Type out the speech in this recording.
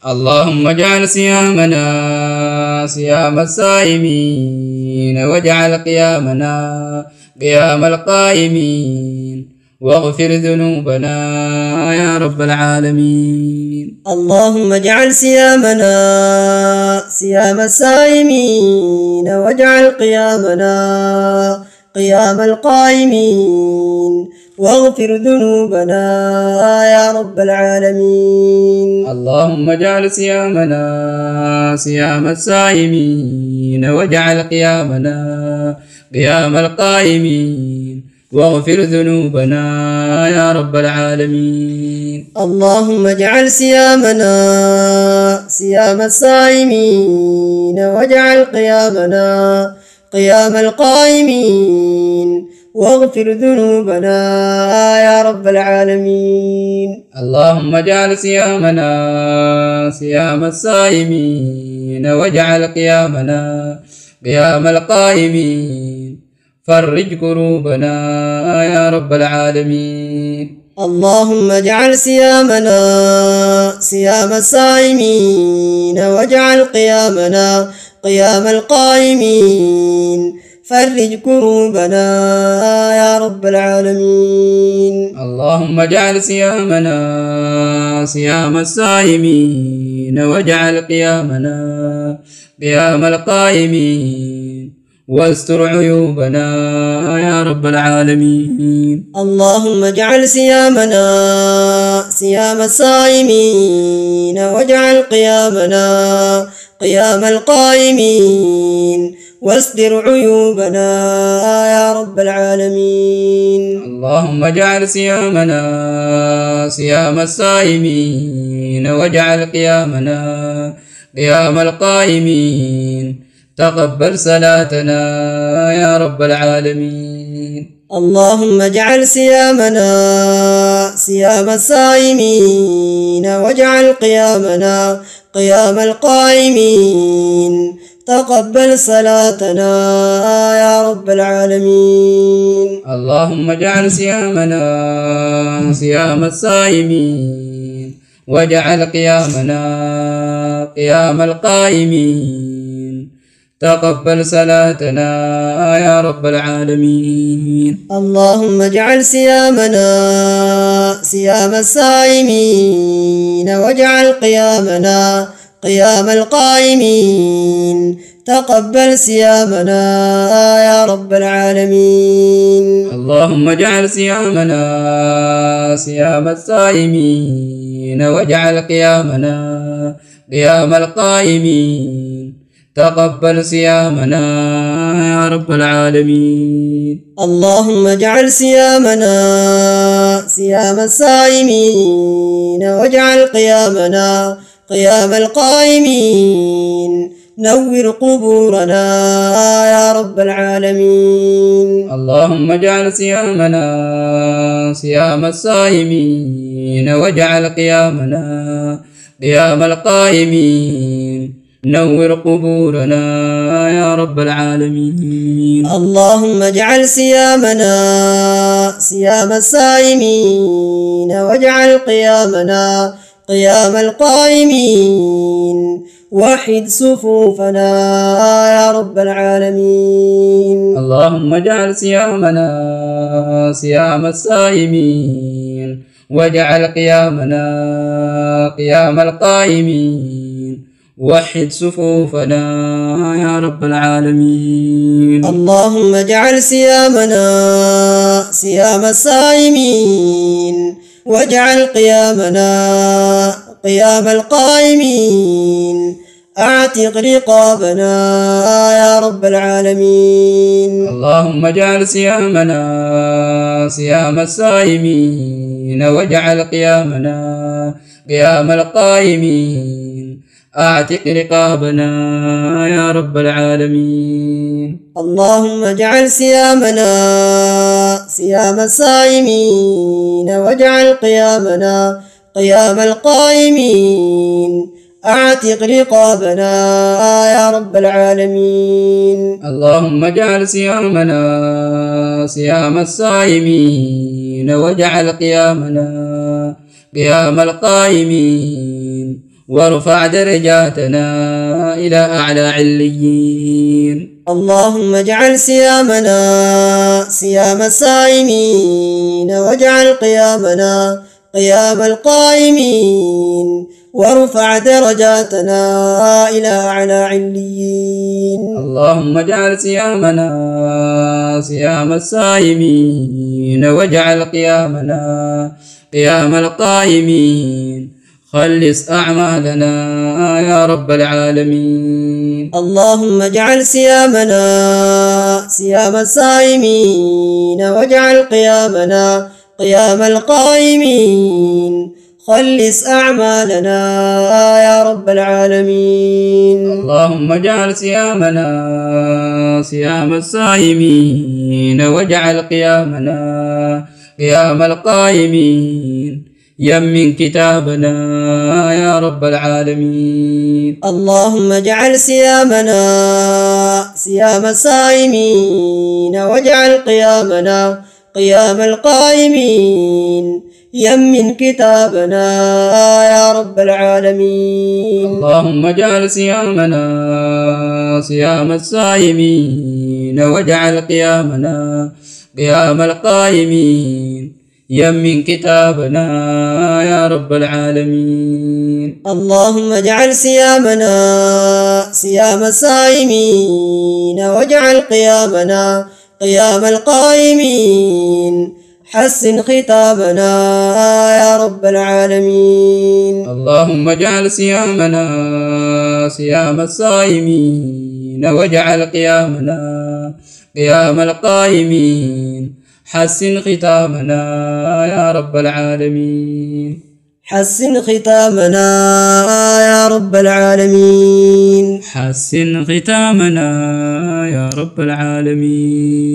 اللهم اجعل صيامنا صيام الصائمين، واجعل قيامنا قيام القائمين، واغفر ذنوبنا يا رب العالمين. اللهم اجعل صيامنا صيام الصائمين، واجعل قيامنا قيام القائمين، واغفر ذنوبنا يا رب العالمين. اللهم اجعل صيامنا صيام الصائمين، واجعل قيامنا قيام القائمين، واغفر ذنوبنا يا رب العالمين. اللهم اجعل صيامنا صيام الصائمين، واجعل قيامنا قيام القائمين، واغفر ذنوبنا يا رب العالمين. اللهم اجعل صيامنا صيام الصائمين، واجعل قيامنا قيام القائمين، فرج كروبنا يا رب العالمين. اللهم اجعل صيامنا صيام الصائمين، واجعل قيامنا قيام القائمين، فرج كروبنا يا رب العالمين. اللهم اجعل صيامنا صيام الصائمين، واجعل قيامنا قيام القائمين، واستر عيوبنا يا رب العالمين. اللهم اجعل صيامنا صيام الصائمين، واجعل قيامنا قيام القائمين، واستر عيوبنا يا رب العالمين. اللهم اجعل صيامنا صيام الصائمين، واجعل قيامنا قيام القائمين، تقبل صلاتنا يا رب العالمين. اللهم اجعل صيامنا صيام الصائمين، واجعل قيامنا قيام القائمين، تقبل صلاتنا يا رب العالمين. اللهم اجعل صيامنا صيام الصائمين، واجعل قيامنا قيام القائمين، تقبل صلاتنا يا رب العالمين. اللهم اجعل صيامنا صيام الصائمين، واجعل قيامنا قيام القائمين، تقبل صيامنا يا رب العالمين. اللهم اجعل صيامنا صيام الصائمين، واجعل قيامنا قيام القائمين، تقبل صيامنا يا رب العالمين. اللهم اجعل صيامنا صيام الصائمين، واجعل قيامنا قيام القائمين، نور قبورنا يا رب العالمين. اللهم اجعل صيامنا صيام الصائمين، واجعل قيامنا قيام القائمين، نور قبورنا يا رب العالمين. اللهم اجعل صيامنا صيام الصائمين، واجعل قيامنا قيام القائمين، وحد صفوفنا يا رب العالمين. اللهم اجعل صيامنا صيام الصائمين، واجعل قيامنا قيام القائمين، وحد صفوفنا يا رب العالمين. اللهم اجعل صيامنا صيام الصائمين، واجعل قيامنا قيام القائمين، اعتق رقابنا يا رب العالمين. اللهم اجعل صيامنا صيام الصائمين، واجعل قيامنا قيام القائمين، اعتق رقابنا يا رب العالمين. اللهم اجعل صيامنا صيام الصائمين، واجعل قيامنا قيام القائمين، اعتق رقابنا يا رب العالمين. اللهم اجعل صيامنا صيام الصائمين، واجعل قيامنا قيام القائمين، وارفع درجاتنا إلى أعلى عليين. اللهم اجعل صيامنا صيام الصائمين واجعل قيامنا قيام القائمين وارفع درجاتنا إلى أعلى عليين. اللهم اجعل صيامنا صيام الصائمين واجعل قيامنا قيام القائمين خلص أعمالنا يا رب العالمين. اللهم اجعل صيامنا صيام الصائمين واجعل قيامنا قيام القائمين خلص أعمالنا يا رب العالمين. اللهم اجعل صيامنا صيام الصائمين واجعل قيامنا قيام القائمين يمن كتابنا يا رب العالمين. اللهم اجعل صيامنا صيام الصائمين واجعل قيامنا قيام القائمين يمن كتابنا يا رب العالمين. اللهم اجعل صيامنا صيام الصائمين واجعل قيامنا قيام القائمين يمن كتابنا يا رب العالمين. اللهم اجعل صيامنا صيام الصائمين واجعل قيامنا قيام القائمين حسن ختامنا يا رب العالمين. اللهم اجعل صيامنا صيام الصائمين واجعل قيامنا قيام القائمين حسن ختامنا يا رب العالمين. حسن ختامنا يا رب العالمين. حسن ختامنا يا رب العالمين.